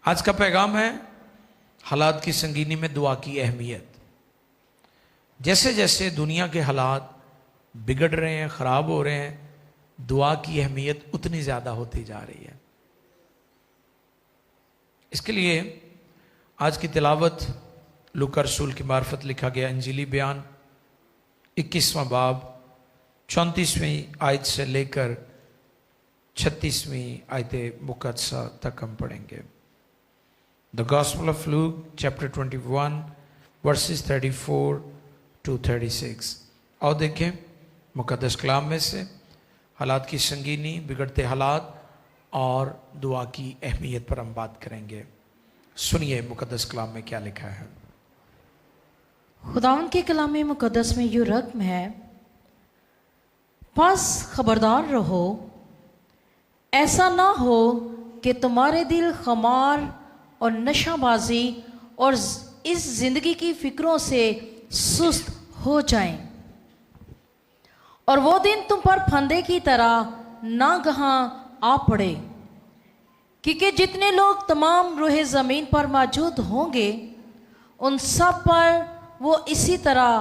आज का पैगाम है हालात की संगीनी में दुआ की अहमियत। जैसे जैसे दुनिया के हालात बिगड़ रहे हैं, खराब हो रहे हैं, दुआ की अहमियत उतनी ज्यादा होती जा रही है। इसके लिए आज की तिलावत लूका रसूल की मार्फत लिखा गया इंजीली बयान 21वां बाब 34वीं आयत से लेकर 36वीं आयत मुकद्दसा तक हम पढ़ेंगे। The gospel of Luke chapter 21 versus 34 to 36। और देखें मुकद्दस कलाम में से हालात की संगीनी, बिगड़ते हालात और दुआ की अहमियत पर हम बात करेंगे। सुनिए मुकद्दस कलाम में क्या लिखा है। खुदावंद के कलाम मुकद्दस में यूं रकम है, बस खबरदार रहो, ऐसा ना हो कि तुम्हारे दिल खमार और नशाबाजी और इस जिंदगी की फिक्रों से सुस्त हो जाएं, और वो दिन तुम पर फंदे की तरह नागहां आ पड़े, क्योंकि जितने लोग तमाम रूहे ज़मीन पर मौजूद होंगे उन सब पर वो इसी तरह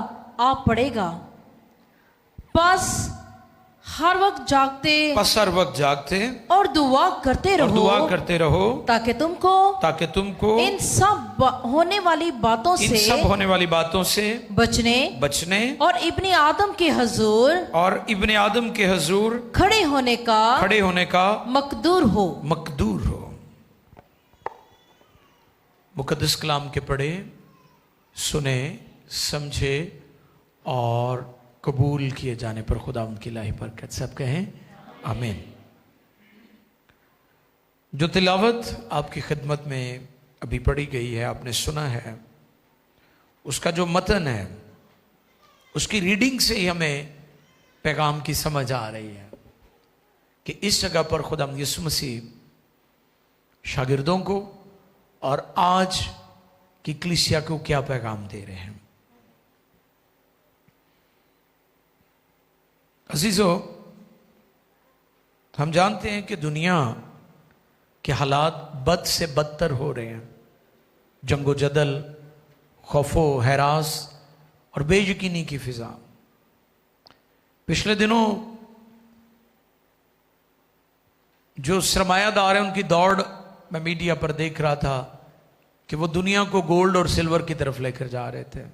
आ पड़ेगा। बस हर वक्त जागते और दुआ करते रहो ताकि तुमको इन सब होने वाली बातों से बचने और इब्ने आदम के हजूर खड़े होने का मकदूर हो। मुकद्दस कलाम के पढ़े, सुने, समझे और कबूल किए जाने पर खुदावंद की इलाही बरकत। सब कहें आमीन। जो तिलावत आपकी खिदमत में अभी पढ़ी गई है, आपने सुना है, उसका जो मतन है, उसकी रीडिंग से ही हमें पैगाम की समझ आ रही है कि इस जगह पर खुदावंद यीशु मसीह शागिर्दों को और आज की कलीसिया को क्या पैगाम दे रहे हैं। अजीजों, हम जानते हैं कि दुनिया के हालात बद से बदतर हो रहे हैं। जंगो जदल, खौफो हैरास और बेयकीनी की फिजा। पिछले दिनों जो सरमायादार हैं उनकी दौड़ मैं मीडिया पर देख रहा था कि वो दुनिया को गोल्ड और सिल्वर की तरफ लेकर जा रहे थे।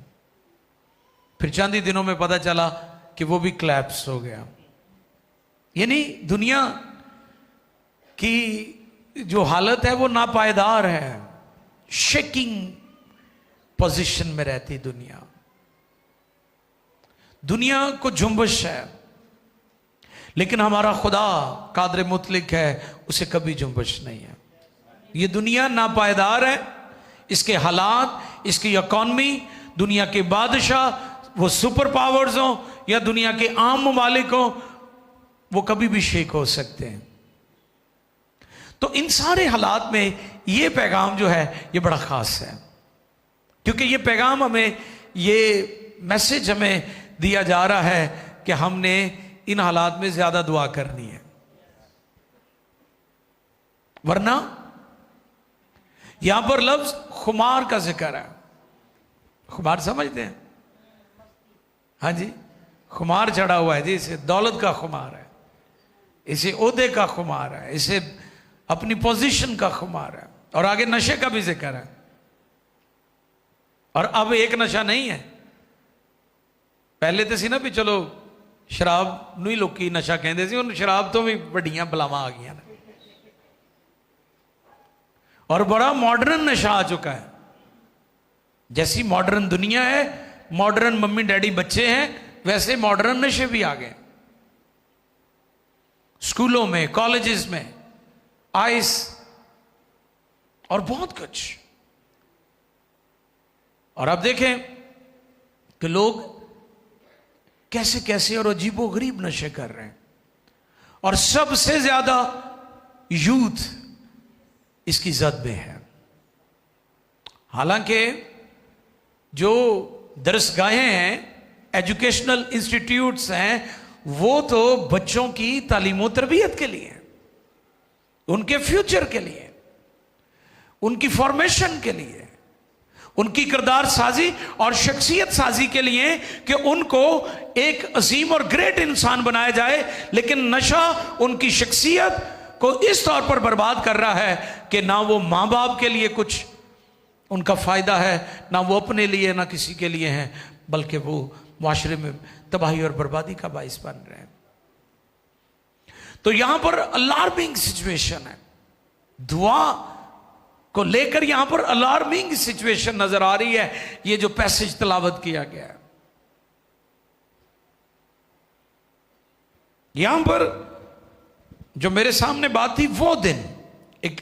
फिर चंद ही दिनों में पता चला कि वो भी क्लैप्स हो गया। यानी दुनिया की जो हालत है वो नापायदार है, शेकिंग पोजीशन में रहती दुनिया को जुम्बश है, लेकिन हमारा खुदा कादर मुतलिक है, उसे कभी जुम्बश नहीं है। ये दुनिया नापायदार है, इसके हालात, इसकी इकॉनमी, दुनिया के बादशाह, वो सुपर पावर्स हो या दुनिया के आम ममालिक हो, वो कभी भी शेक हो सकते हैं। तो इन सारे हालात में ये पैगाम जो है ये बड़ा खास है, क्योंकि ये पैगाम हमें, ये मैसेज हमें दिया जा रहा है कि हमने इन हालात में ज्यादा दुआ करनी है, वरना यहां पर लफ्ज खुमार का जिक्र है। खुमार समझते हैं? हाँ जी, खुमार चढ़ा हुआ है जी, इसे दौलत का खुमार है, इसे ओहदे का खुमार है, इसे अपनी पोजीशन का खुमार है, और आगे नशे का भी जिक्र है। और अब एक नशा नहीं है, पहले तो सी ना भी चलो शराब नहीं लोग नशा कहते सी, उन शराब तो भी बड़ियां बलावां आ गई ना, और बड़ा मॉडर्न नशा आ चुका है। जैसी मॉडर्न दुनिया है, मॉडर्न मम्मी डैडी बच्चे हैं, वैसे मॉडर्न नशे भी आ गए। स्कूलों में, कॉलेजेस में आइस और बहुत कुछ। और अब देखें कि लोग कैसे कैसे और अजीबोगरीब नशे कर रहे हैं, और सबसे ज्यादा यूथ इसकी जद में है। हालांकि जो दरसगाहें हैं, एजुकेशनल इंस्टीट्यूट्स हैं, वो तो बच्चों की तालीम और तरबियत के लिए, उनके फ्यूचर के लिए, उनकी फॉर्मेशन के लिए, उनकी किरदार साजी और शख्सियत साजी के लिए कि उनको एक अजीम और ग्रेट इंसान बनाया जाए। लेकिन नशा उनकी शख्सियत को इस तौर पर बर्बाद कर रहा है कि ना वो माँ बाप के लिए कुछ उनका फायदा है, ना वो अपने लिए, ना किसी के लिए है, बल्कि वो माशरे में तबाही और बर्बादी का बाइस बन रहे हैं। तो यहां पर अलार्मिंग सिचुएशन है, दुआ को लेकर यहां पर अलार्मिंग सिचुएशन नजर आ रही है। ये जो पैसेज तलावत किया गया है, यहां पर जो मेरे सामने बात थी, वो दिन, एक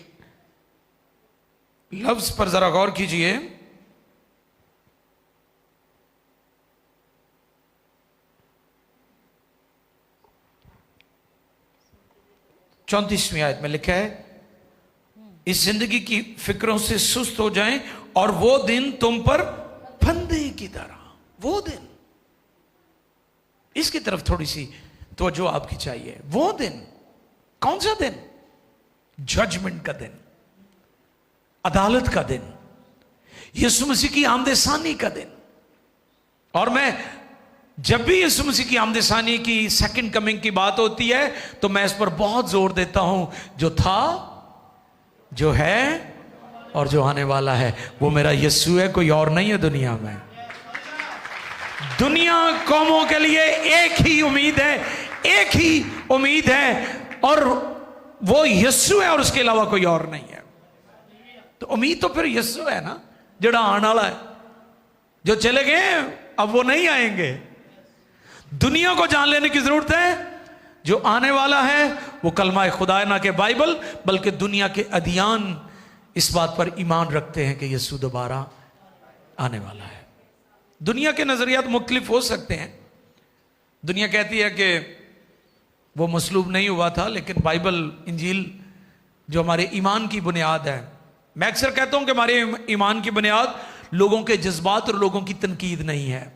लफ्ज पर जरा गौर कीजिए। चौंतीसवीं आयत में लिखा है, इस जिंदगी की फिक्रों से सुस्त हो जाएं और वो दिन तुम पर फंदे की तरह, वो दिन, इसकी तरफ थोड़ी सी तवज्जो आपकी चाहिए। वो दिन कौन सा दिन? जजमेंट का दिन, अदालत का दिन, यीशु मसीह की आमदसानी का दिन। और मैं जब भी यीशु मसीह की आमदसानी की, सेकंड कमिंग की बात होती है, तो मैं इस पर बहुत जोर देता हूं, जो था, जो है और जो आने वाला है, वो मेरा यीशु है, कोई और नहीं है दुनिया में। दुनिया कौमों के लिए एक ही उम्मीद है, एक ही उम्मीद है, और वो यीशु है और उसके अलावा कोई और नहीं है। तो उम्मीद तो फिर यीशु है ना, जड़ा आने वाला है। जो चले गए अब वो नहीं आएंगे। दुनिया को जान लेने की जरूरत है, जो आने वाला है वो कलमा खुदा ना के बाइबल, बल्कि दुनिया के अदियान इस बात पर ईमान रखते हैं कि यीशु दोबारा आने वाला है। दुनिया के नजरियात मुख्तलिफ हो सकते हैं। दुनिया कहती है कि वो मसलूब नहीं हुआ था, लेकिन बाइबल, इंजील जो हमारे ईमान की बुनियाद है, मैं अक्सर कहता हूं कि हमारे ईमान की बुनियाद लोगों के जज्बात और लोगों की तनकीद नहीं है।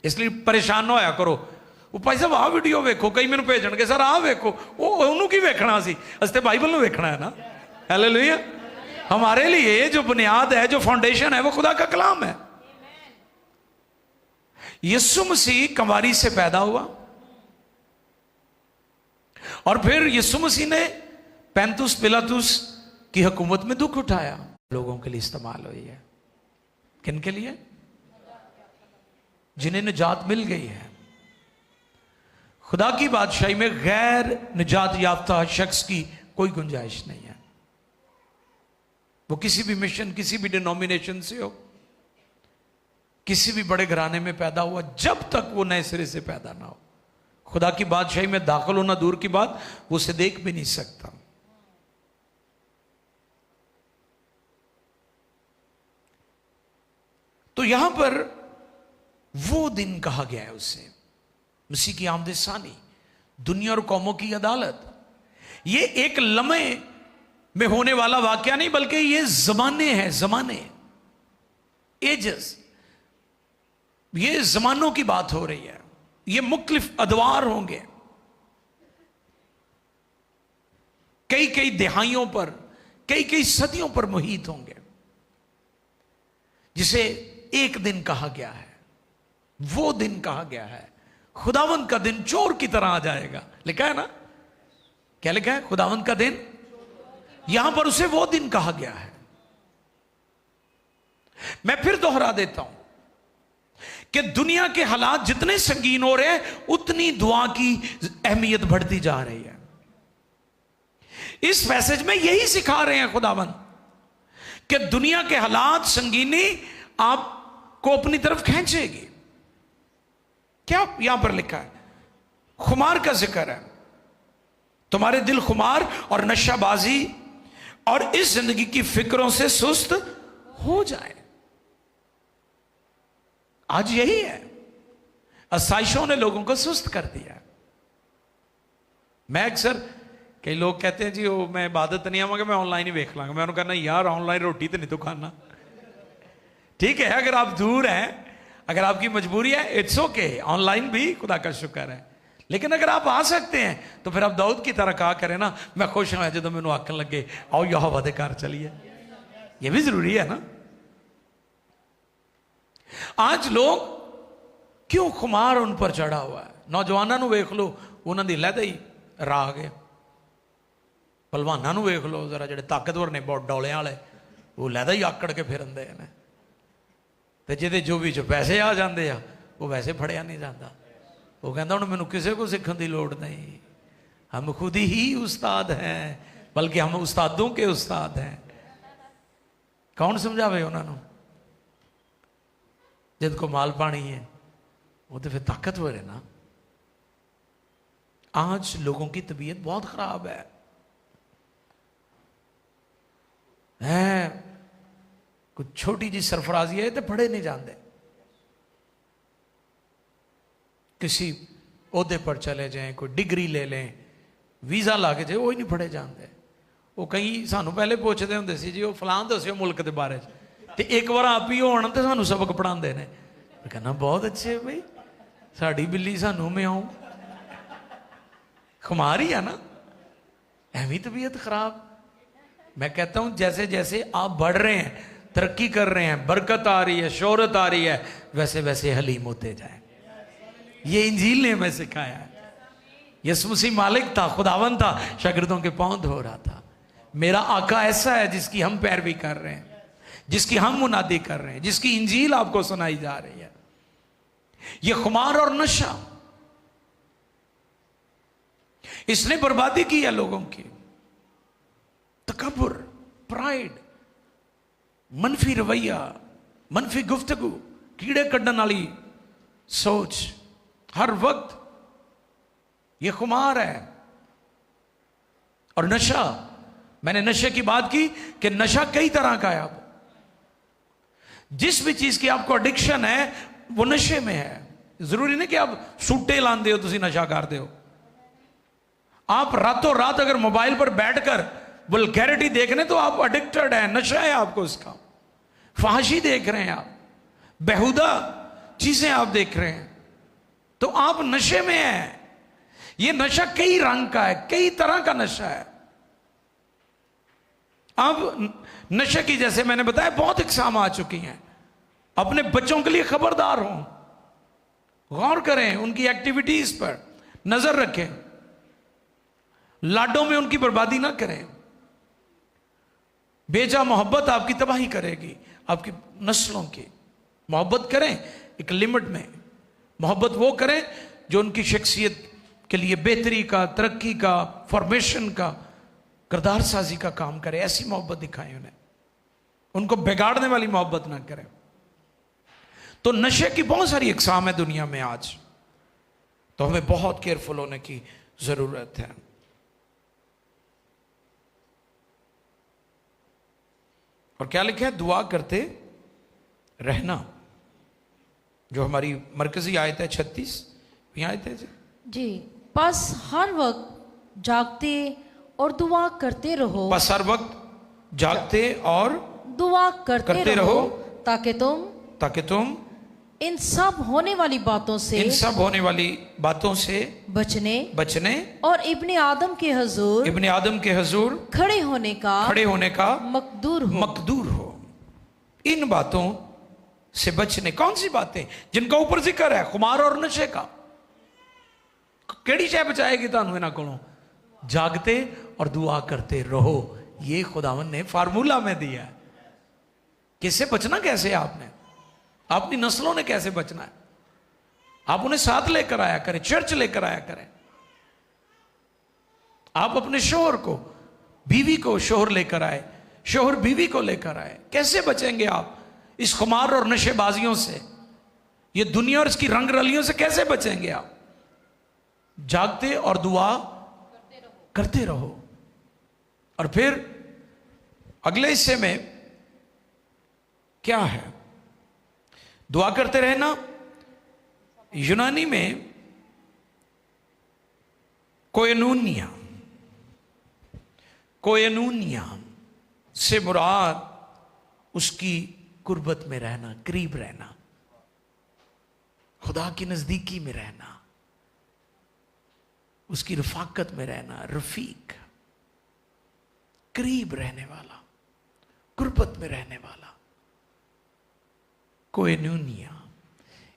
इसलिए परेशान ना होया करो, वो भाई साहब आ वीडियो वेखो, कई मैंने भेजणगे सर आ वेखो, वो की वेखना सी, असते बाइबल में वेखना है ना। हालेलुया। हमारे लिए जो बुनियाद है, जो फाउंडेशन है, वो खुदा का कलाम है। यीशु मसीह कंवारी से पैदा हुआ और फिर यीशु मसीह ने पैंतुस पिलातुस की हुकूमत में दुख उठाया, लोगों के लिए इस्तेमाल हुई है। किन के लिए? जिन्हें निजात मिल गई है। खुदा की बादशाही में गैर निजात याफ्ता शख्स की कोई गुंजाइश नहीं है। वो किसी भी मिशन, किसी भी डिनोमिनेशन से हो, किसी भी बड़े घराने में पैदा हुआ, जब तक वो नए सिरे से पैदा ना हो, खुदा की बादशाही में दाखिल होना दूर की बात, वो उसे देख भी नहीं सकता। तो यहां पर वो दिन कहा गया है उससे, मसीह की आमदसानी, दुनिया और कौमों की अदालत। ये एक लम्हे में होने वाला वाकया नहीं, बल्कि ये जमाने हैं, जमाने, एजेस, ये जमानों की बात हो रही है। ये मुख्तलिफ अदवार होंगे, कई कई दिहाइयों पर, कई कई सदियों पर मुहित होंगे, जिसे एक दिन कहा गया है, वो दिन कहा गया है। खुदावंद का दिन चोर की तरह आ जाएगा, लिखा है ना, क्या लिखा है? खुदावंद का दिन, यहां पर उसे वो दिन कहा गया है। मैं फिर दोहरा देता हूं कि दुनिया के हालात जितने संगीन हो रहे हैं, उतनी दुआ की अहमियत बढ़ती जा रही है। इस मैसेज में यही सिखा रहे हैं खुदावंद कि दुनिया के हालात, संगीनी आपको अपनी तरफ खींचेगी। क्या यहां पर लिखा है? खुमार का जिक्र है। तुम्हारे दिल खुमार और नशाबाजी और इस जिंदगी की फिक्रों से सुस्त हो जाए। आज यही है, आसाइशों ने लोगों को सुस्त कर दिया। मैं अक्सर, कई लोग कहते हैं जी वो मैं इबादत नहीं आवांगा, मैं ऑनलाइन ही देख लांगा। मैं उन्होंने कहना यार ऑनलाइन रोटी तो नहीं तो खाना। ठीक है, अगर आप दूर हैं, अगर आपकी मजबूरी है, इट्स ओके, ऑनलाइन भी खुदा का शुक्र है। लेकिन अगर आप आ सकते हैं तो फिर आप दाऊद की तरह कहा करें ना, मैं खुश हूं जो मैनू आखन लगे आओ यहोवा दे घर चलिए। ये भी जरूरी है ना। आज लोग क्यों खुमार उन पर चढ़ा हुआ है। नौजवानों ਨੂੰ ਵੇਖ ਲਓ, ਉਹਨਾਂ ਦੀ ਲਹਿਦਾ ਹੀ ਰਾਗ ਹੈ। ਪਹਿਲਵਾਨਾਂ ਨੂੰ ਵੇਖ ਲਓ ਜ਼ਰਾ, ਜਿਹੜੇ ਤਾਕਤਵਰ ਨੇ ਬਹੁਤ ਡੋਲਿਆਂ ਵਾਲੇ, ਉਹ ਲਹਿਦਾ ਹੀ ਆਕੜ ਕੇ ਫਿਰਦੇ ਨੇ। ਤੇ ਜਿਹਦੇ ਜੋ ਵੀ ਚ ਪੈਸੇ ਆ ਜਾਂਦੇ ਆ, ਉਹ ਵੈਸੇ ਫੜਿਆ ਨਹੀਂ ਜਾਂਦਾ। ਉਹ ਕਹਿੰਦਾ ਹੁਣ ਮੈਨੂੰ ਕਿਸੇ ਕੋ ਸਿੱਖਣ ਦੀ ਲੋੜ ਨਹੀਂ, हम खुद ही उस्ताद हैं, बल्कि हम उस्तादों के उस्ताद हैं। कौन समझावे उन्होंने, जिनको माल पानी है वो तो फिर ताकतवर है ना। आज लोगों की तबीयत बहुत खराब है कुछ छोटी जी सरफराजी है तो पढ़े नहीं जाते, किसी ओहदे पर चले जाएं, कोई डिग्री ले लें, वीज़ा ला के जाए, वो ही नहीं पढ़े जाते। वो कई सानू पहले पूछते होंगे सी जी, वो फलां दस्यो मुल्क के बारे तो एक बार आप ही होना तो सानू सबक पढ़ाते हैं। कहना बहुत अच्छे भाई, साड़ी बिल्ली सानू में आऊँ, खुमार ही है ना, एवं तबीयत खराब। मैं कहता हूँ जैसे जैसे आप बढ़ रहे हैं, तरक्की कर रहे हैं, बरकत आ रही है, शोहरत आ रही है, वैसे वैसे हलीम होते जाए। ये इंजील ने हमें सिखाया है। यसु मसीह मालिक था, खुदावन था, शागिर्दों के पांव धो रहा था। मेरा आका ऐसा है जिसकी हम पैरवी कर रहे हैं, जिसकी हम मुनादी कर रहे हैं, जिसकी इंजील आपको सुनाई जा रही है। ये खुमार और नशा, इसने बर्बादी की है लोगों की। तकब्बुर, प्राइड, मनफी रवैया, मनफी गुफ्तगू, कीड़े कड्डन वाली सोच, हर वक्त ये खुमार है। और नशा, मैंने नशे की बात की कि नशा कई तरह का है। अब जिस भी चीज की आपको एडिक्शन है वो नशे में है। जरूरी नहीं कि आप सूटे लांदे हो तो नशा करते हो। आप रातों रात अगर मोबाइल पर बैठकर वल्गैरिटी देखने तो आप एडिक्टेड है, नशा है आपको उसका। फहाशी देख रहे हैं आप, बेहुदा चीजें आप देख रहे हैं, तो आप नशे में हैं। ये नशा कई रंग का है, कई तरह का नशा है। अब नशे की जैसे मैंने बताया बहुत इकसाम आ चुकी हैं। अपने बच्चों के लिए खबरदार हों, गौर करें, उनकी एक्टिविटीज पर नजर रखें, लाडों में उनकी बर्बादी ना करें। बेजा मोहब्बत आपकी तबाही करेगी, आपकी नस्लों की। मोहब्बत करें एक लिमिट में, मोहब्बत वो करें जो उनकी शख्सियत के लिए बेहतरी का, तरक्की का, फॉर्मेशन का, किरदार साजी का काम करे। ऐसी मोहब्बत दिखाएं उन्हें, उनको बिगाड़ने वाली मोहब्बत ना करें। तो नशे की बहुत सारी इकसाम है दुनिया में आज, तो हमें बहुत केयरफुल होने की जरूरत है। और क्या लिखा है, दुआ करते रहना, जो हमारी मरकजी आयत है 36 आयत है जी। बस हर वक्त जागते और दुआ करते रहो, बस हर वक्त जागते और दुआ करते रहो, ताकि तुम इन सब होने वाली बातों से बचने और इब्ने आदम के हुजूर खड़े होने का मकदूर हो। इन बातों से बचने, कौन सी बातें जिनका ऊपर जिक्र है, खुमार और नशे का। केड़ी शय बचाएगी तुहानू इन्हां कोलों? जागते और दुआ करते रहो। ये खुदावन ने फार्मूला में दिया है। किससे बचना कैसे है आपने, अपनी नस्लों ने कैसे बचना है, आप उन्हें साथ लेकर आया करें, चर्च लेकर आया करें। आप अपने शोहर को, बीवी को शोहर लेकर आए, शोहर बीवी को लेकर आए। कैसे बचेंगे आप इस खुमार और नशेबाजियों से, ये दुनिया और इसकी रंग रलियों से कैसे बचेंगे आप? जागते और दुआ करते रहो। और फिर अगले हिस्से में क्या है, दुआ करते रहना। यूनानी में कोयनूनिया से मुराद उसकी कुर्बत में रहना, करीब रहना, खुदा की नजदीकी में रहना, उसकी रफाकत में रहना। रफीक, करीब रहने वाला, कुर्बत कुर्बत में रहने वाला, कोएनूनिया।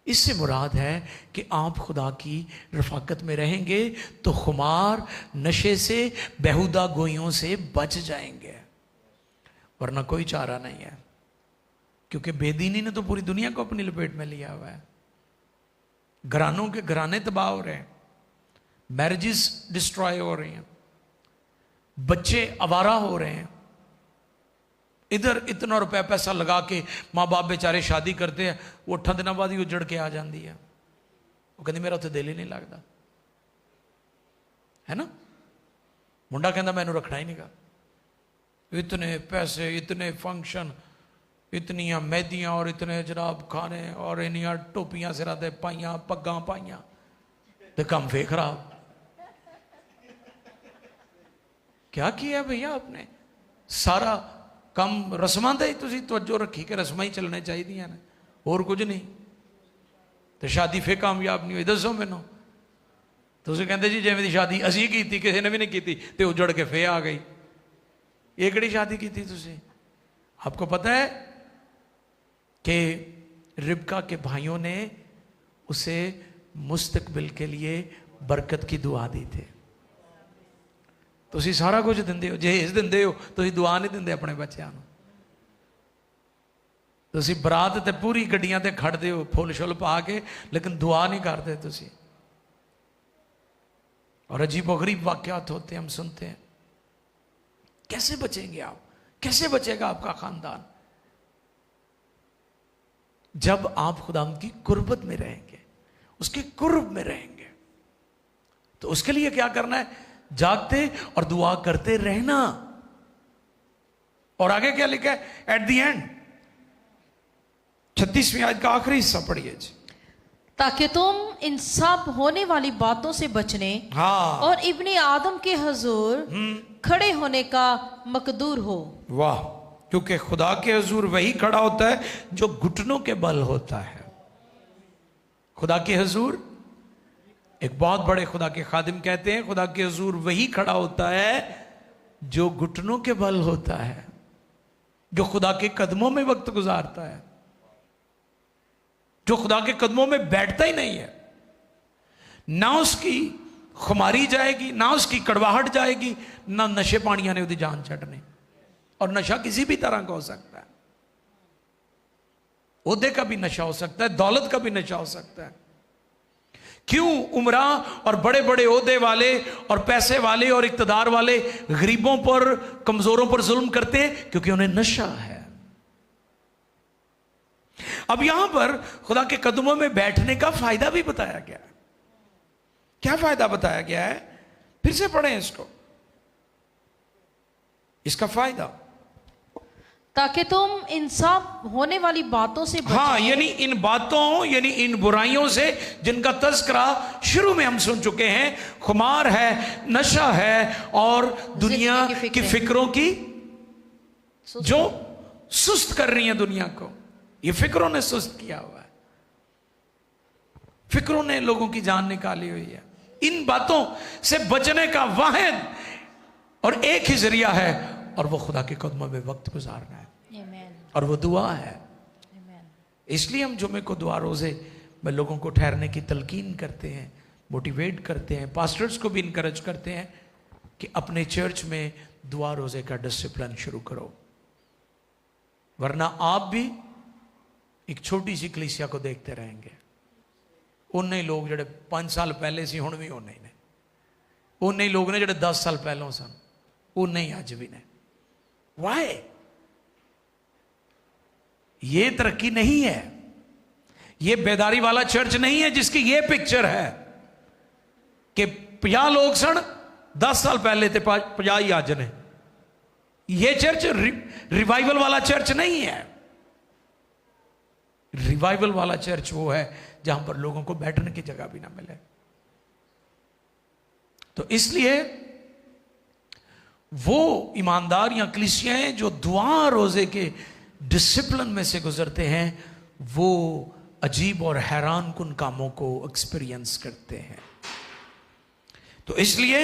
इससे मुराद है कि आप खुदा की रफाकत में रहेंगे तो खुमार, नशे से, बेहुदा गोइयों से बच जाएंगे, वरना कोई चारा नहीं है। क्योंकि बेदीनी ने तो पूरी दुनिया को अपनी लपेट में लिया हुआ है। घरानों के घराने तबाह हो रहे हैं, मैरिजेस डिस्ट्रॉय हो रही हैं, बच्चे आवारा हो रहे हैं। इधर इतना रुपया पैसा लगा के माँ बाप बेचारे शादी करते हैं, वो 8 दिनों बाद ही उजड़ के आ जाती है। वो कहती मेरा उत्थे दिल ही नहीं लगता, है ना। मुंडा कहता मैनू रखना ही नहीं गा, इतने पैसे, इतने फंक्शन, इतनियां मेहदियां और इतने जनाब खाने और इनियां टोपियां सिरा ते पाइयां, पग्गां पाइयां, ते कम फे खराब। क्या किया भैया आपने? सारा कम रस्मां दा ही तुसीं तवज्जो रखी कि रस्मां ही चलने चाहिए ने, होर कुछ नहीं। तो शादी फिर कामयाब नहीं हुई। दसो मैनू, तुसीं कहंदे जी जिवें दी शादी असीं कीती किसी ने भी नहीं की ते उजड़ के फिर आ गई। ये किहड़ी शादी की तुसीं? आपको पता है कि रिबका के भाइयों ने उसे मुस्तकबिल के लिए बरकत की दुआ दी थी। तुसीं सारा कुछ दिंदे हो, जहेज दिंदे हो, तुसीं दुआ नहीं दिंदे अपने बच्चों को। तुसीं बरात ते पूरी गड्डियां ते खड़दे हो फुल शुल पा के, लेकिन दुआ नहीं करते तुसीं। और अजीब गरीब वाकयात होते हैं, हम सुनते हैं। कैसे बचेंगे आप? कैसे बचेगा आपका खानदान? जब आप खुदा की कुर्बत में रहेंगे, उसके कुर्ब में रहेंगे। तो उसके लिए क्या करना है? जागते और दुआ करते रहना। और आगे क्या लिखा है? एट द एंड 36वीं आयत का आखिरी हिस्सा पढ़िए जी। ताकि तुम इन सब होने वाली बातों से बचने और इब्ने आदम के हुजूर खड़े होने का मकदूर हो। वाह! क्योंकि खुदा के हुजूर वही खड़ा होता है जो घुटनों के बल होता है। खुदा के हुजूर, एक बहुत बड़े खुदा के खादिम कहते हैं, खुदा के हुजूर वही खड़ा होता है जो घुटनों के बल होता है, जो खुदा के कदमों में वक्त गुजारता है, जो खुदा के कदमों में बैठता ही नहीं है। ना उसकी खुमारी जाएगी, ना उसकी कड़वाहट जाएगी, ना नशे पानियां ने उसकी जान छड़नी। और नशा किसी भी तरह का हो सकता है, ओहदे का भी नशा हो सकता है, दौलत का भी नशा हो सकता है। क्यों उमरा और बड़े बड़े ओहदे वाले और पैसे वाले और इक्तदार वाले गरीबों पर, कमजोरों पर जुल्म करते हैं? क्योंकि उन्हें नशा है। अब यहां पर खुदा के कदमों में बैठने का फायदा भी बताया गया है। क्या फायदा बताया गया है? फिर से पढ़ें इसको, इसका फायदा। ताकि तुम इन सब होने वाली बातों से बचो। हाँ, यानी इन बातों, यानी इन बुराइयों से जिनका तज़किरा शुरू में हम सुन चुके हैं। खुमार है, नशा है और दुनिया की फिक्रों की जो सुस्त कर रही है दुनिया को। ये फिक्रों ने सुस्त किया हुआ है, फिक्रों ने लोगों की जान निकाली हुई है। इन बातों से बचने का वाहिद और एक ही जरिया है, और वो खुदा के कदमों में वक्त गुजारना है। और वो दुआ है। इसलिए हम जुमे को दुआ रोजे में लोगों को ठहरने की तलकीन करते हैं, मोटिवेट करते हैं, पास्टर्स को भी इनकरेज करते हैं कि अपने चर्च में दुआ रोजे का डिसिप्लिन शुरू करो। वरना आप भी एक छोटी सी कलीसिया को देखते रहेंगे। उन्ने ही लोग जो 5 साल पहले सी हुण भी उन्ने ही ने, उन्ने ही लोग ने जो 10 साल पहलों सन, उन्ने ही अज भी ने। वाई? ये तरक्की नहीं है, ये बेदारी वाला चर्च नहीं है जिसकी ये पिक्चर है कि 50 लोग सन 10 साल पहले थे, 50 ही अज ने। ये चर्च रिवाइवल वाला चर्च नहीं है। रिवाइवल वाला चर्च वो है जहां पर लोगों को बैठने की जगह भी ना मिले। तो इसलिए वो ईमानदार या कलीसियाएं जो दुआ रोजे के डिसिप्लिन में से गुजरते हैं, वो अजीब और हैरान कुन कामों को एक्सपीरियंस करते हैं। तो इसलिए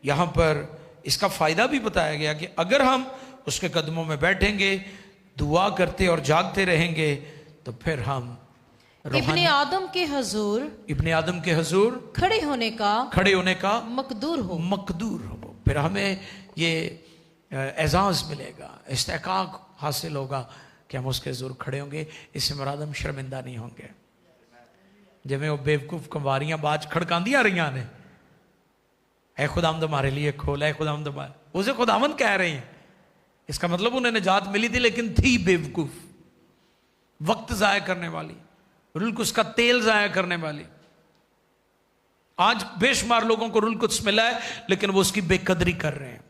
यहां पर इसका फायदा भी बताया गया कि अगर हम उसके कदमों में बैठेंगे, दुआ करते और जागते रहेंगे, तो फिर हम इब्ने आदम के हजूर खड़े होने का मकदूर हो। फिर हमें ये एजाज मिलेगा, इस्तेकाक हासिल होगा कि हम उसके हजूर खड़े होंगे। इससे मुराद हम शर्मिंदा नहीं होंगे। जिमें वो बेवकूफ कंवारियां बाज खड़कांदियां रही ने, ऐ खुदावंद हमारे लिए खोल, ऐ खुदावंद हमारे, उसे खुदावंद कह रही हैं। इसका मतलब उन्हें निजात मिली थी, लेकिन थी बेवकूफ, वक्त जाया करने वाली, रुल्कुस का तेल जाया करने वाली। आज बेशुमार लोगों को रुल्कुस मिला है, लेकिन वो उसकी बेकदरी कर रहे हैं।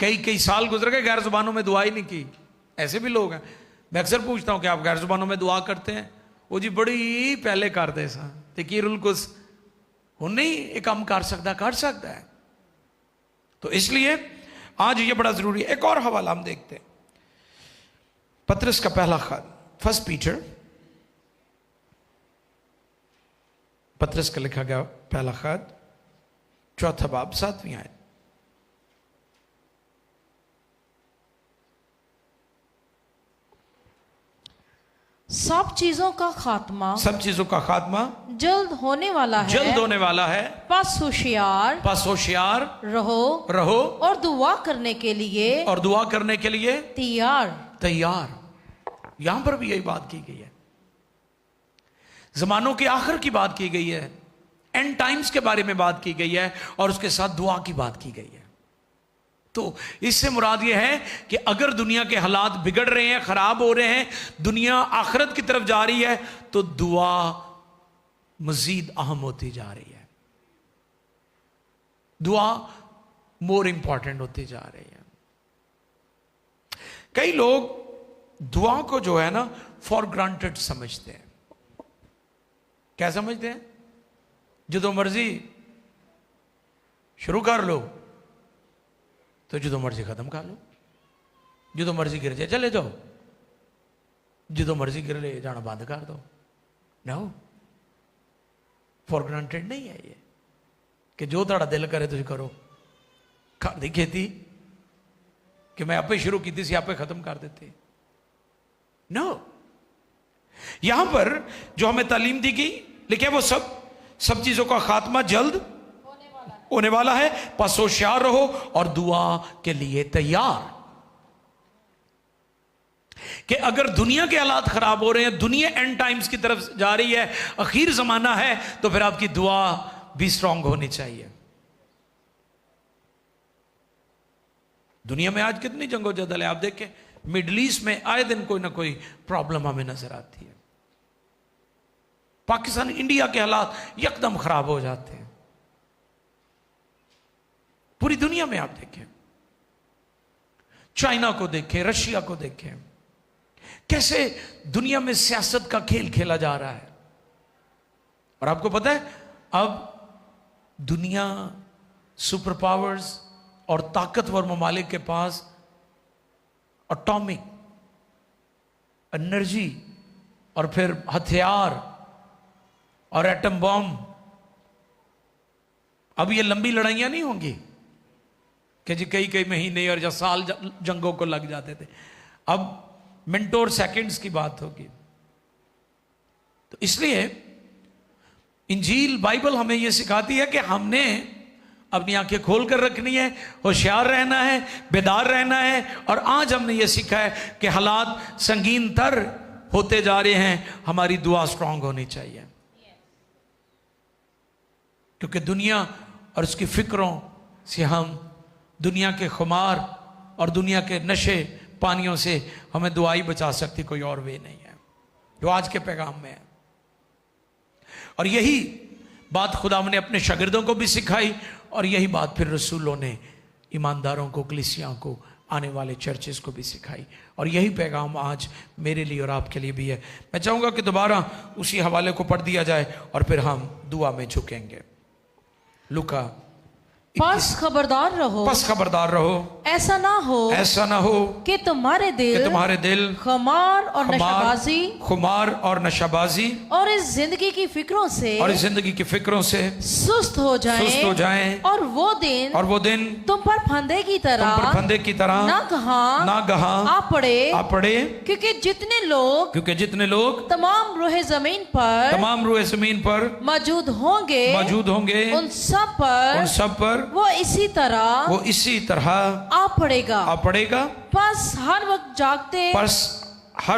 कई साल गुजर गए, गैर जुबानों में दुआ ही नहीं की। ऐसे भी लोग हैं। मैं अक्सर पूछता हूं कि आप गैर जुबानों में दुआ करते हैं? वो जी बड़ी पहले करते सा ते की रुल्कुस हूं नहीं एक काम कर सकता है। तो इसलिए आज ये बड़ा जरूरी है। एक और हवाला हम देखते हैं, पतरस का पहला खत, 1 पीटर, पतरस का लिखा गया पहला खत, 4 बाब 7वीं आयत। सब चीजों का खात्मा जल्द होने वाला है। बस होशियार रहो और दुआ करने के लिए तैयार। यहां पर भी यही बात की गई है। जमानों के आखिर की बात की गई है, एंड टाइम्स के बारे में बात की गई है, और उसके साथ दुआ की बात की गई है। तो इससे मुराद यह है कि अगर दुनिया के हालात बिगड़ रहे हैं, खराब हो रहे हैं, दुनिया आखिरत की तरफ जा रही है, तो दुआ मजीद अहम होती जा रही है। दुआ मोर इंपॉर्टेंट होती जा रही है। कई लोग दुआ को जो है ना फॉर ग्रांटेड समझते हैं। क्या समझते हैं? जो मर्जी शुरू कर लो तो जो मर्जी खत्म कर लो, जो मर्जी गिर जाए चले जाओ, जो मर्जी गिर ले जाना बंद कर दो। नो, फॉर ग्रांटेड नहीं है ये कि जो तुहाड़ा दिल करे तुम करो। घर की खेती कि मैं आपे शुरू की थी, आपे खत्म कर देते। नो, यहां पर जो हमें तालीम दी गई, लिखे वो सब चीजों का खात्मा जल्द होने वाला है। बस होशियार रहो और दुआ के लिए तैयार। कि अगर दुनिया के हालात खराब हो रहे हैं, दुनिया एंड टाइम्स की तरफ जा रही है, आखिर जमाना है, तो फिर आपकी दुआ भी स्ट्रांग होनी चाहिए। दुनिया में आज कितनी जंगोजदल है, आप देखें मिडल ईस्ट में आए दिन कोई ना कोई प्रॉब्लम हमें नजर आती है। पाकिस्तान इंडिया के हालात यकदम खराब हो जाते हैं। पूरी दुनिया में आप देखें, चाइना को देखें, रशिया को देखें, कैसे दुनिया में सियासत का खेल खेला जा रहा है। और आपको पता है अब दुनिया सुपर पावर्स और ताकतवर ममालिक के पास एटॉमिक एनर्जी और फिर हथियार और एटम बॉम्ब। अब ये लंबी लड़ाइयां नहीं होंगी कि जी कई महीने और या साल जंगों को लग जाते थे। अब मिनटों और सेकंड्स की बात होगी। तो इसलिए इंजील बाइबल हमें यह सिखाती है कि हमने अपनी आंखें खोल कर रखनी है, होशियार रहना है, बेदार रहना है। और आज हमने यह सीखा है कि हालात संगीन तर होते जा रहे हैं, हमारी दुआ स्ट्रांग होनी चाहिए। क्योंकि दुनिया और उसकी फिक्रों से हम, दुनिया के खुमार और दुनिया के नशे पानियों से हमें दुआई बचा सकती, कोई और वे नहीं है जो आज के पैगाम में है। और यही बात खुदा ने अपने शागिर्दों को भी सिखाई, और यही बात फिर रसूलों ने ईमानदारों को, कलीसिया को, आने वाले चर्चेस को भी सिखाई। और यही पैगाम आज मेरे लिए और आपके लिए भी है। मैं चाहूँगा कि दोबारा उसी हवाले को पढ़ दिया जाए और फिर हम दुआ में झुकेंगे। लूका बस खबरदार रहो, बस खबरदार रहो, ऐसा ना हो कि तुम्हारे दिल खुमार और नशाबाजी खुमार और नशाबाजी और इस जिंदगी की फिक्रों से सुस्त हो जाएं और वो दिन तुम पर फंदे की तरह ना कहां आ पड़े, क्योंकि जितने लोग तमाम रूहे जमीन पर मौजूद होंगे उन सब पर वो इसी तरह आ पड़ेगा। बस हर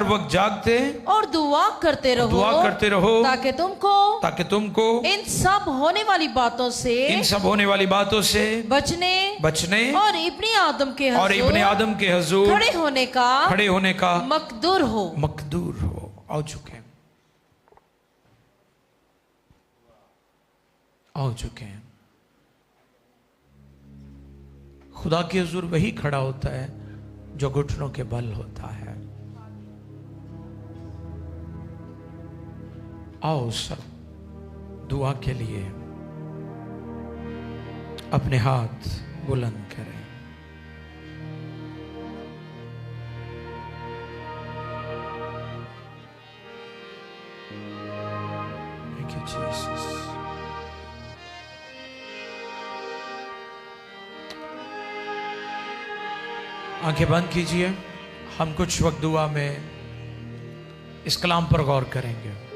वक्त जागते और दुआ करते रहो ताकि तुमको इन सब होने वाली बातों से बचने और इब्ने आदम के हुजूर खड़े होने का मकदूर हो। आ चुके हैं। खुदा के हुजूर वही खड़ा होता है जो घुटनों के बल होता है। आओ सब दुआ के लिए अपने हाथ बुलंद करें। Thank you, Jesus. आंखें बंद कीजिए। हम कुछ वक्त दुआ में इस कलाम पर गौर करेंगे।